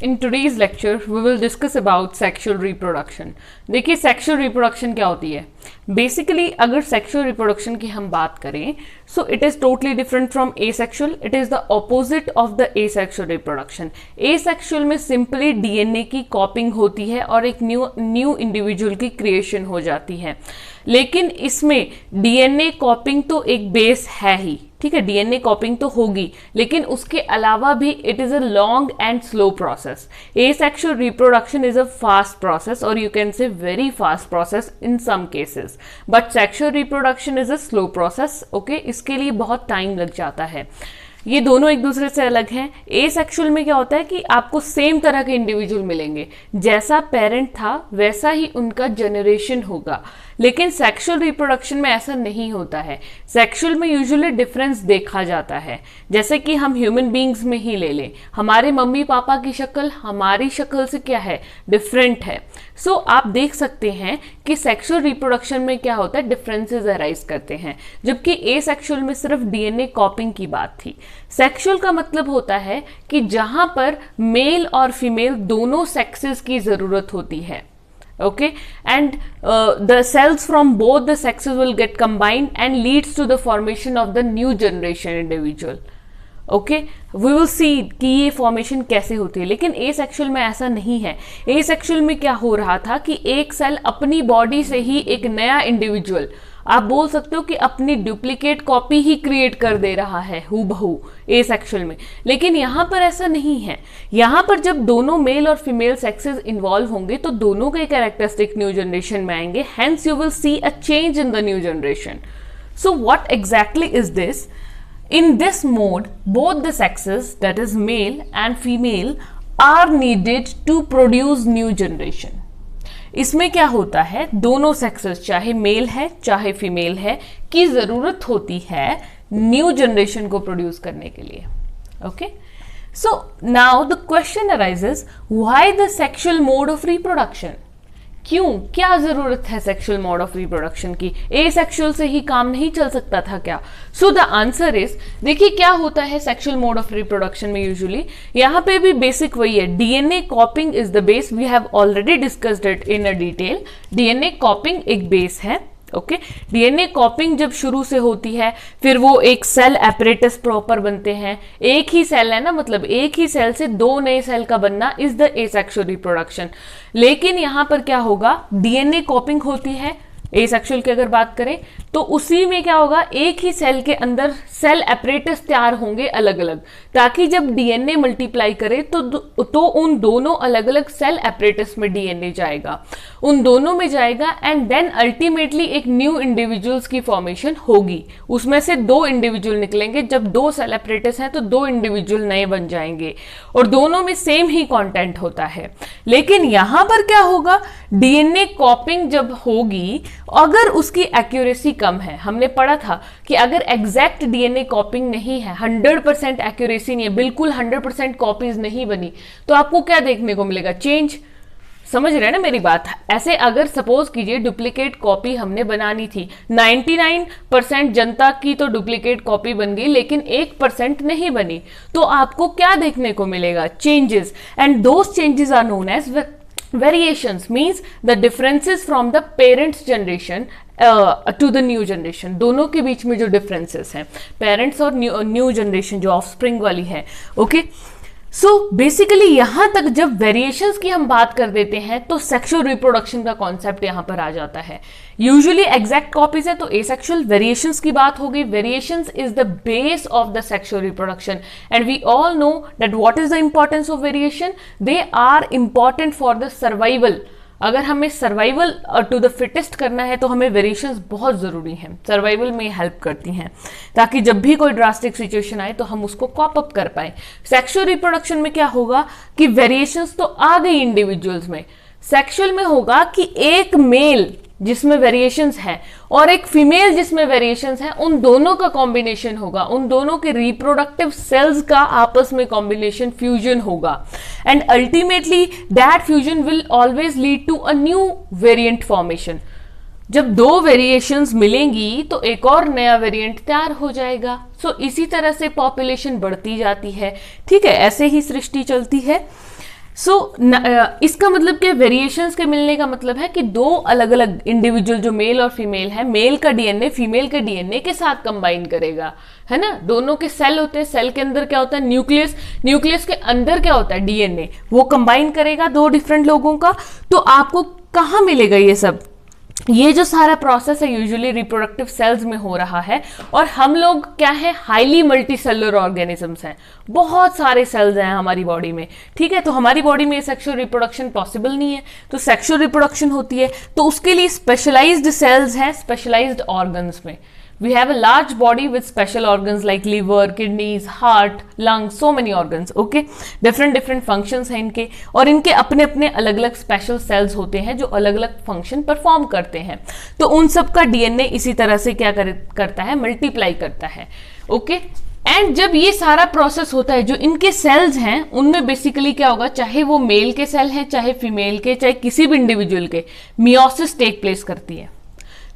In today's lecture, we will discuss about sexual reproduction. देखिए sexual reproduction क्या होती है. बेसिकली अगर सेक्सुअल रिप्रोडक्शन की हम बात करें, so it is totally different from asexual. It is the opposite of the asexual reproduction. Asexual में सिंपली डीएनए की कॉपिंग होती है और एक न्यू इंडिविजुअल की क्रिएशन हो जाती है. लेकिन इसमें डीएनए कॉपिंग तो एक बेस है ही, ठीक है, डीएनए कॉपिंग तो होगी, लेकिन उसके अलावा भी it is a long and slow process. Asexual reproduction is a fast process और you can say very fast process in some cases, but sexual reproduction is a slow process. Okay, इसके लिए बहुत टाइम लग जाता है. ये दोनों एक दूसरे से अलग हैं. एसेक्सुअल में क्या होता है कि आपको सेम तरह के इंडिविजुअल मिलेंगे, जैसा पेरेंट था वैसा ही उनका जनरेशन होगा. लेकिन सेक्सुअल रिप्रोडक्शन में ऐसा नहीं होता है. सेक्सुअल में यूजुअली डिफरेंस देखा जाता है. जैसे कि हम ह्यूमन बीइंग्स में ही ले लें, हमारे मम्मी पापा की शक्ल हमारी शक्ल से क्या है, डिफरेंट है. सो आप देख सकते हैं कि सेक्सुअल रिप्रोडक्शन में क्या होता है, डिफरेंसेस अराइज करते हैं, जबकि एसेक्सुअल में सिर्फ डीएनए कॉपिंग की बात थी. सेक्सुअल का मतलब होता है कि जहां पर मेल और फीमेल दोनों सेक्सेस की जरूरत होती है. Okay, and the cells from both the sexes will get combined and leads to the formation of the new generation individual. Okay, we will see कि ये फॉर्मेशन कैसे होती है. लेकिन एसेक्सुअल में ऐसा नहीं है. एसेक्सुअल में क्या हो रहा था कि एक सेल अपनी बॉडी से ही एक नया इंडिविजुअल, आप बोल सकते हो कि अपनी डुप्लीकेट कॉपी ही क्रिएट कर दे रहा है हूबहू एसेक्सुअल में. लेकिन यहाँ पर ऐसा नहीं है. यहाँ पर जब दोनों मेल और फीमेल सेक्सेस इन्वॉल्व होंगे तो दोनों के कैरेक्टरिस्टिक न्यू जनरेशन में आएंगे. Hence you will see a change in the new generation. So what exactly is this? In this mode, both the sexes, that is male and female, are needed to produce new generation. इसमें क्या होता है, दोनों sexes चाहे mail है चाहे female है की जरूरत होती है न्यू जनरेशन को प्रोड्यूस करने के लिए. Okay, so now the question arises, why the sexual mode of reproduction? क्यों, क्या जरूरत है सेक्सुअल मोड ऑफ रिप्रोडक्शन की? एसेक्सुअल से ही काम नहीं चल सकता था क्या? सो द आंसर इज, देखिए क्या होता है सेक्सुअल मोड ऑफ रिप्रोडक्शन में यूजुअली, यहाँ पे भी बेसिक वही है. DNA copying is the base. We have already discussed it in a detail. DNA copying एक बेस है. ओके, डीएनए कॉपिंग जब शुरू से होती है, फिर वो एक सेल एपरेटस प्रॉपर बनते हैं. एक ही सेल है ना, मतलब एक ही सेल से दो नए सेल का बनना इज द एसेक्सुअल रिप्रोडक्शन. लेकिन यहां पर क्या होगा, डीएनए कॉपिंग होती है एसेक्सुअल की अगर बात करें, तो उसी में क्या होगा, एक ही सेल के अंदर सेल एपरेटस तैयार होंगे अलग अलग, ताकि जब डीएनए मल्टीप्लाई करे तो उन दोनों अलग अलग सेल एपरेटस में डीएनए जाएगा, उन दोनों में जाएगा, एंड देन अल्टीमेटली एक न्यू इंडिविजुअल्स की फॉर्मेशन होगी. उसमें से दो इंडिविजुअल निकलेंगे. जब दो सेल एपरेटस हैं तो दो इंडिविजुअल नए बन जाएंगे और दोनों में सेम ही कंटेंट होता है. लेकिन यहां पर क्या होगा, डीएनए कॉपिंग जब होगी, अगर उसकी एक्यूरेसी कम है, हमने पढ़ा था कि अगर एग्जैक्ट डीएनए कॉपिंग नहीं है, 100% एक्यूरेसी नहीं है, बिल्कुल 100% कॉपीज नहीं बनी, तो आपको क्या देखने को मिलेगा, चेंज. समझ रहे हैं ना मेरी बात? ऐसे अगर सपोज कीजिए डुप्लीकेट कॉपी हमने बनानी थी, 99% जनता की तो डुप्लीकेट कॉपी बन गई, लेकिन 1% नहीं बनी, तो आपको क्या देखने को मिलेगा, changes. And those changes are known as variations, means the differences from the parents generation to the new generation. दोनों के बीच में जो differences हैं, parents और new generation जो offspring वाली है. ओके, सो बेसिकली यहां तक जब वेरिएशंस की हम बात कर देते हैं तो सेक्सुअल रिप्रोडक्शन का कॉन्सेप्ट यहां पर आ जाता है. यूजुअली एग्जैक्ट कॉपीज है तो एसेक्सुअल. वेरिएशंस की बात हो गई. Variations is the base of the sexual reproduction and we all know that what is the importance of variation. They are important for the survival. अगर हमें सर्वाइवल टू द फिटेस्ट करना है तो हमें वेरिएशंस बहुत जरूरी हैं, सर्वाइवल में हेल्प करती हैं, ताकि जब भी कोई ड्रास्टिक सिचुएशन आए तो हम उसको कॉप अप कर पाए. सेक्सुअल रिप्रोडक्शन में क्या होगा कि वेरिएशंस तो आ गई इंडिविजुअल्स में. सेक्सुअल में होगा कि एक मेल जिसमें वेरिएशंस हैं और एक फीमेल जिसमें वेरिएशंस हैं, उन दोनों का कॉम्बिनेशन होगा, उन दोनों के रिप्रोडक्टिव सेल्स का आपस में कॉम्बिनेशन फ्यूजन होगा, and ultimately that fusion will always lead to a new variant formation. जब दो वेरिएशंस मिलेंगी तो एक और नया वेरिएंट तैयार हो जाएगा। सो इसी तरह से पॉपुलेशन बढ़ती जाती है, ठीक है, ऐसे ही सृष्टि चलती है। इसका मतलब क्या, वेरिएशंस के मिलने का मतलब है कि दो अलग अलग इंडिविजुअल जो मेल और फीमेल है, मेल का डीएनए फीमेल के डीएनए के साथ कंबाइन करेगा, है ना। दोनों के सेल होते हैं, सेल के अंदर क्या होता है, न्यूक्लियस, न्यूक्लियस के अंदर क्या होता है, डीएनए, वो कंबाइन करेगा दो डिफरेंट लोगों का। तो आपको कहाँ मिलेगा ये सब, ये जो सारा प्रोसेस है यूजुअली रिप्रोडक्टिव सेल्स में हो रहा है। और हम लोग क्या है, हाईली मल्टी सेलुलर ऑर्गेनिजम्स हैं, बहुत सारे सेल्स हैं हमारी बॉडी में, ठीक है। तो हमारी बॉडी में सेक्सुअल रिप्रोडक्शन पॉसिबल नहीं है, तो सेक्सुअल रिप्रोडक्शन होती है तो उसके लिए स्पेशलाइज्ड सेल्स हैं स्पेशलाइज्ड ऑर्गन्स में। We have a large body with special organs like liver, kidneys, heart, lungs, so many organs, okay? different functions हैं इनके, और इनके अपने अपने अलग अलग स्पेशल सेल्स होते हैं जो अलग अलग फंक्शन परफॉर्म करते हैं। तो उन सब का डीएनए इसी तरह से क्या करता है, मल्टीप्लाई करता है, ओके। एंड जब ये सारा प्रोसेस होता है, जो इनके सेल्स हैं उनमें बेसिकली क्या होगा, चाहे वो मेल के सेल हैं, चाहे फीमेल के, चाहे किसी भी इंडिविजुअल के, मियोसिस टेक प्लेस करती है।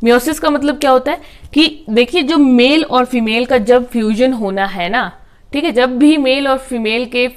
मियोसिस का मतलब क्या होता है कि देखिए, जो मेल और फीमेल का जब फ्यूजन होना है ना, ठीक है, जब भी मेल और फीमेल के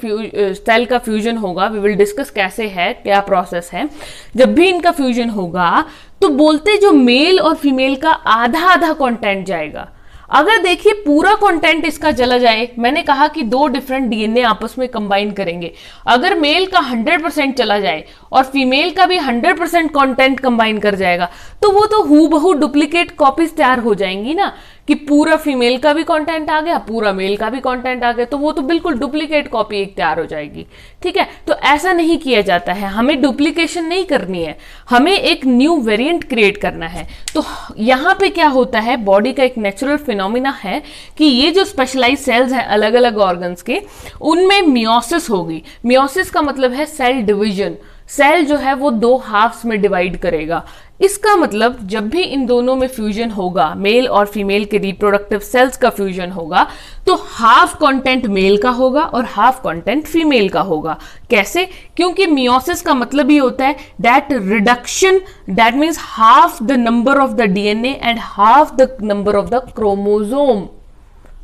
सेल का फ्यूजन होगा, वी विल डिस्कस कैसे है, क्या प्रोसेस है, जब भी इनका फ्यूजन होगा तो बोलते जो मेल और फीमेल का आधा आधा कंटेंट जाएगा। अगर देखिए पूरा कंटेंट इसका चला जाए, मैंने कहा कि दो डिफरेंट डीएनए आपस में कंबाइन करेंगे, अगर मेल का 100% चला जाए और फीमेल का भी 100% कंटेंट कंबाइन कर जाएगा, तो वो तो हूबहू डुप्लीकेट कॉपीज तैयार हो जाएंगी ना, कि पूरा फीमेल का भी कंटेंट आ गया, पूरा मेल का भी कंटेंट आ गया, तो वो तो बिल्कुल डुप्लीकेट कॉपी एक तैयार हो जाएगी, ठीक है। तो ऐसा नहीं किया जाता है, हमें डुप्लीकेशन नहीं करनी है, हमें एक न्यू वेरिएंट क्रिएट करना है। तो यहाँ पे क्या होता है, बॉडी का एक नेचुरल फिनोमिना है कि ये जो स्पेशलाइज सेल्स हैं अलग अलग ऑर्गन्स के, उनमें मियोसिस होगी। मियोसिस का मतलब है सेल डिवीजन, सेल जो है वो दो हाफ्स में डिवाइड करेगा। इसका मतलब जब भी इन दोनों में फ्यूजन होगा, मेल और फीमेल के रिप्रोडक्टिव सेल्स का फ्यूजन होगा, तो हाफ कंटेंट मेल का होगा और हाफ कंटेंट फीमेल का होगा। कैसे? क्योंकि मियोसिस का मतलब ही होता है that reduction, that means half the number of the DNA and half the number of the chromosome.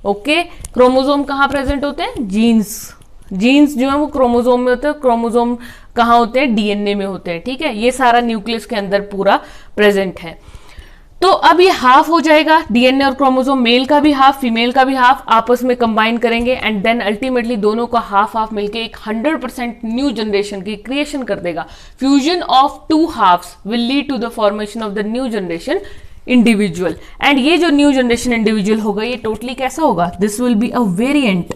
Okay, chromosome कहाँ प्रेजेंट होते हैं? जीन्स, जीन्स जो है वो क्रोमोजोम में होते हैं। क्रोमोजोम कहाँ होते हैं? डीएनए में होते हैं, ठीक है। ये सारा न्यूक्लियस के अंदर पूरा प्रेजेंट है। तो अब ये हाफ हो जाएगा, डीएनए और क्रोमोसोम, मेल का भी हाफ फीमेल का भी हाफ आपस में कंबाइन करेंगे एंड देन अल्टीमेटली दोनों का हाफ हाफ मिलके एक 100% न्यू जनरेशन की क्रिएशन कर देगा। Fusion of two halves will lead to the formation of the new generation individual. And ये जो न्यू जनरेशन इंडिविजुअल होगा ये टोटली कैसा होगा? This will be a variant,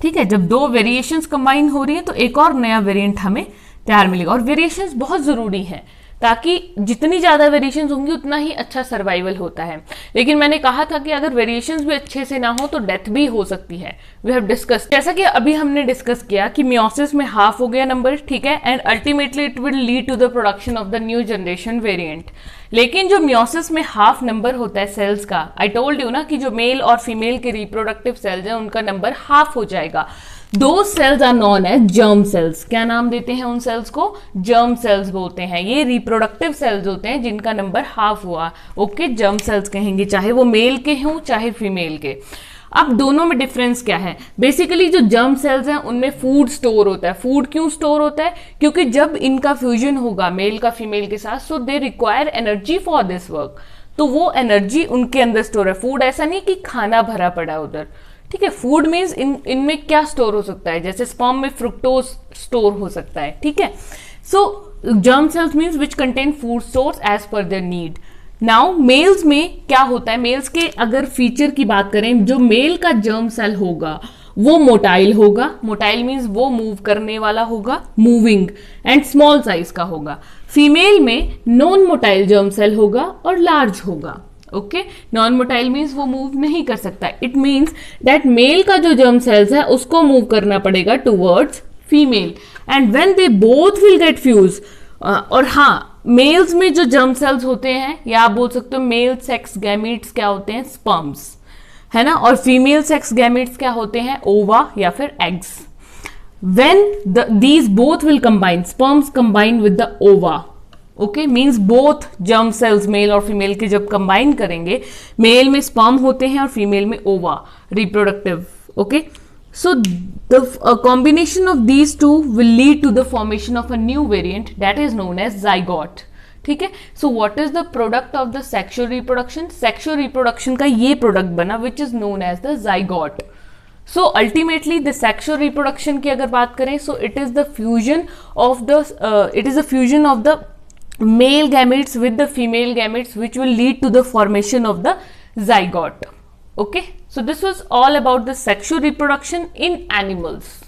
ठीक है। जब दो वेरिएशंस कंबाइन हो रही है तो एक और नया वेरिएंट हमें तैयार मिलेगा। और वेरिएशंस बहुत जरूरी है ताकि जितनी ज्यादा वेरिएशंस होंगी उतना ही अच्छा सर्वाइवल होता है। लेकिन मैंने कहा था कि अगर वेरिएशंस भी अच्छे से ना हो तो डेथ भी हो सकती है। वी हैव डिस्कस, जैसा कि अभी हमने डिस्कस किया कि मियोसिस में हाफ हो गया नंबर, ठीक है, and ultimately it will lead to the production of the new generation variant. लेकिन जो मियोसिस में हाफ नंबर होता है सेल्स का, आई टोल्ड यू ना कि जो मेल और फीमेल के रिप्रोडक्टिव सेल्स हैं उनका नंबर हाफ हो जाएगा। दो cells are known as germ cells. क्या नाम देते हैं उन सेल्स को? जर्म सेल्स बोलते हैं। ये रिप्रोडक्टिव सेल्स होते हैं जिनका नंबर हाफ हुआ, ओके, जर्म सेल्स कहेंगे, चाहे वो मेल के हों चाहे फीमेल के। अब दोनों में डिफरेंस क्या है? बेसिकली जो जर्म सेल्स हैं उनमें फूड स्टोर होता है। फूड क्यों स्टोर होता है? क्योंकि जब इनका फ्यूजन होगा मेल का फीमेल के साथ, so they require energy for this work, तो वो एनर्जी उनके अंदर स्टोर है। फूड ऐसा नहीं कि खाना भरा पड़ा है उधर, ठीक है। फूड मीन्स इनमें क्या स्टोर हो सकता है? जैसे स्पर्म में फ्रुक्टोज स्टोर हो सकता है, ठीक है। So germ cells means which contain food stores as per their need. Now males में क्या होता है? मेल्स के अगर फीचर की बात करें, जो मेल का जर्म सेल होगा वो मोटाइल होगा। मोटाइल मीन्स वो मूव करने वाला होगा, मूविंग, एंड स्मॉल साइज का होगा। फीमेल में नॉन मोटाइल जर्म सेल होगा और लार्ज होगा, ओके। नॉन मोटाइल मीन्स वो मूव नहीं कर सकता। इट मीन्स दैट मेल का जो जर्म सेल्स है उसको मूव करना पड़ेगा towards female and when they both will get fuse. और हाँ, मेल्स में जो जर्म सेल्स होते हैं, या आप बोल सकते हो मेल सेक्स गैमीट्स क्या होते हैं? स्पर्म्स, है ना। और फीमेल सेक्स गैमीट्स क्या होते हैं? ओवा या फिर eggs. When these both will combine, sperms combine with the ova, okay, means both germ cells male और फीमेल के जब कंबाइन करेंगे, मेल में स्पर्म होते हैं और फीमेल में ओवा, reproductive. Okay, so the combination of these two will lead to the formation of a new variant that is known as zygote. ठीक है. So what is the product of the sexual reproduction? Sexual reproduction का ये product बना which is known as the zygote. So ultimately the sexual reproduction की अगर बात करें, so it is the fusion of the male gametes with the female gametes which will lead to the formation of the zygote. Okay, so this was all about the sexual reproduction in animals.